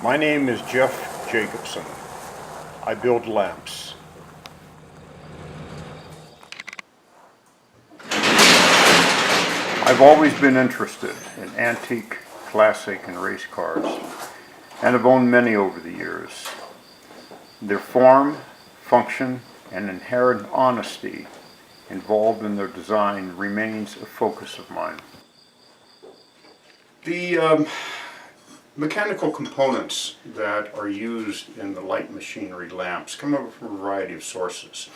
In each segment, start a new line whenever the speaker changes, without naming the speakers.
My name is Jeff Jacobson. I build lamps. I've always been interested in antique, classic, and race cars, and have owned many over the years. Their form, function, and inherent honesty involved in their design remains a focus of mine. The mechanical components that are used in the light machinery lamps come from a variety of sources.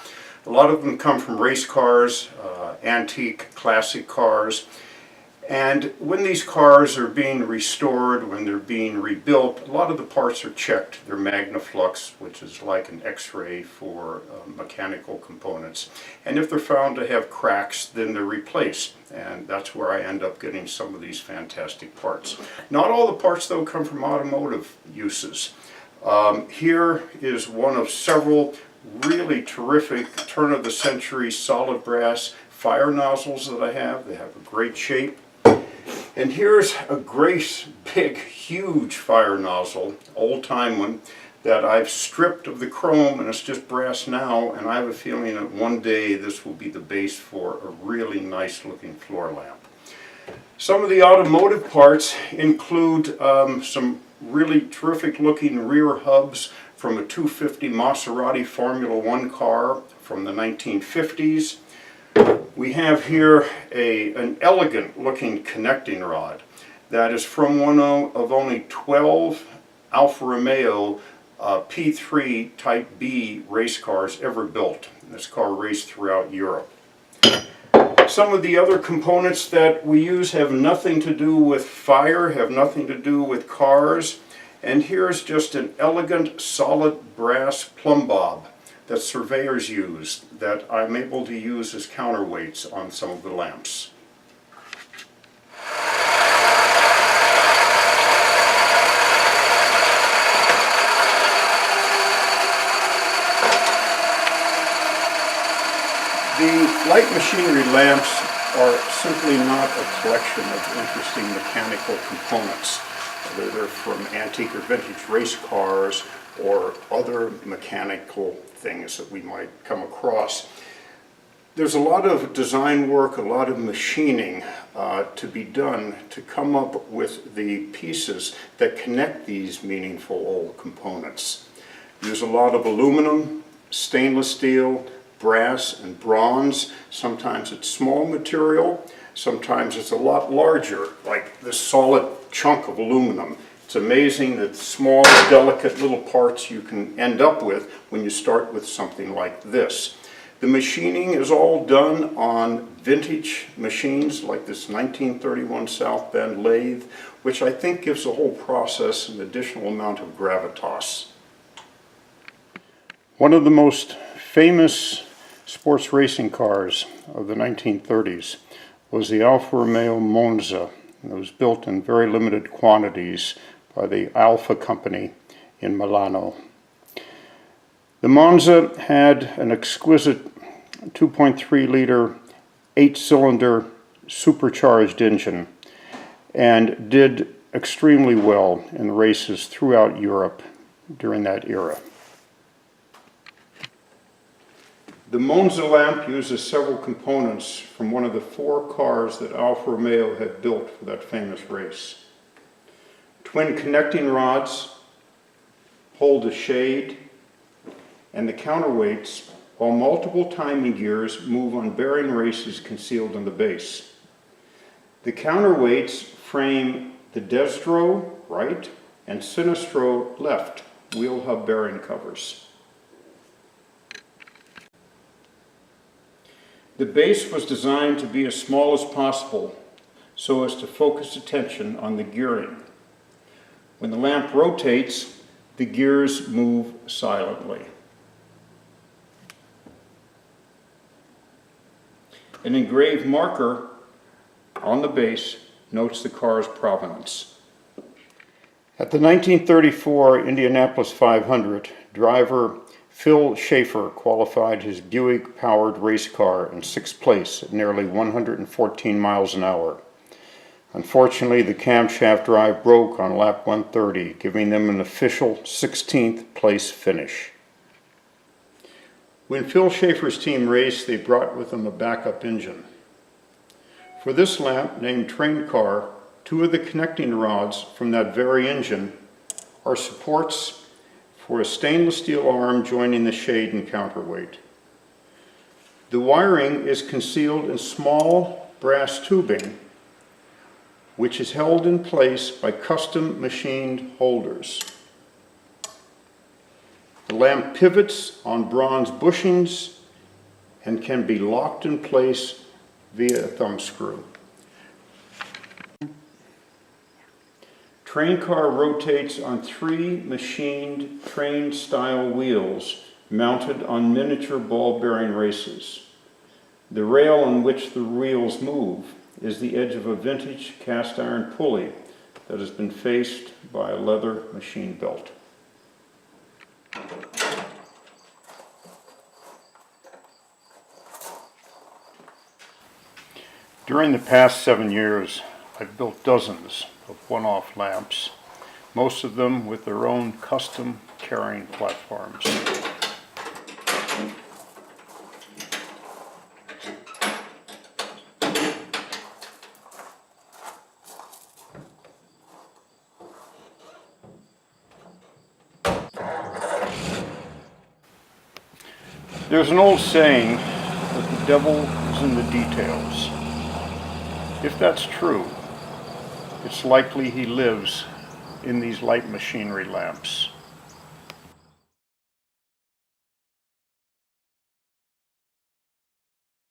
A lot of them come from race cars, antique, classic cars, and when these cars are being restored, when they're being rebuilt, a lot of the parts are checked. They're magnaflux, which is like an X-ray for mechanical components. And if they're found to have cracks, then they're replaced. And that's where I end up getting some of these fantastic parts. Not all the parts, though, come from automotive uses. Here is one of several really terrific turn-of-the-century solid brass fire nozzles that I have. They have a great shape. And here's a great, big, huge fire nozzle, old-time one, that I've stripped of the chrome, and it's just brass now, and I have a feeling that one day this will be the base for a really nice-looking floor lamp. Some of the automotive parts include some really terrific-looking rear hubs from a 250 Maserati Formula One car from the 1950s. We have here an elegant looking connecting rod that is from one of only 12 Alfa Romeo P3 Type B race cars ever built. This car raced throughout Europe. Some of the other components that we use have nothing to do with fire, have nothing to do with cars, and here's just an elegant solid brass plumb bob that surveyors use that I'm able to use as counterweights on some of the lamps. The light machinery lamps are simply not a collection of interesting mechanical components, whether they're from antique or vintage race cars or other mechanical things that we might come across. There's a lot of design work, a lot of machining to be done to come up with the pieces that connect these meaningful old components. There's a lot of aluminum, stainless steel, brass, and bronze. Sometimes it's small material, sometimes it's a lot larger, like this solid chunk of aluminum. It's amazing the small, delicate little parts you can end up with when you start with something like this. The machining is all done on vintage machines like this 1931 South Bend lathe, which I think gives the whole process an additional amount of gravitas. One of the most famous sports racing cars of the 1930s was the Alfa Romeo Monza. It was built in very limited quantities by the Alfa company in Milano. The Monza had an exquisite 2.3 liter 8-cylinder supercharged engine and did extremely well in races throughout Europe during that era. The Monza lamp uses several components from one of the 4 cars that Alfa Romeo had built for that famous race. Twin connecting rods hold the shade and the counterweights, while multiple timing gears move on bearing races concealed in the base. The counterweights frame the destro, right, and sinistro, left, wheel hub bearing covers. The base was designed to be as small as possible so as to focus attention on the gearing. When the lamp rotates, the gears move silently. An engraved marker on the base notes the car's provenance. At the 1934 Indianapolis 500, driver Phil Schaefer qualified his Buick-powered race car in 6th place at nearly 114 miles an hour. Unfortunately, the camshaft drive broke on lap 130, giving them an official 16th place finish. When Phil Schaefer's team raced, they brought with them a backup engine. For this lap, named Train Car, two of the connecting rods from that very engine are supports for a stainless steel arm joining the shade and counterweight. The wiring is concealed in small brass tubing, which is held in place by custom machined holders. The lamp pivots on bronze bushings and can be locked in place via a thumb screw. Train car rotates on three machined train-style wheels mounted on miniature ball bearing races. The rail on which the wheels move is the edge of a vintage cast iron pulley that has been faced by a leather machine belt. During the past 7 years, I've built dozens of one-off lamps, most of them with their own custom carrying platforms. There's an old saying that the devil is in the details. If that's true, it's likely he lives in these light machinery lamps.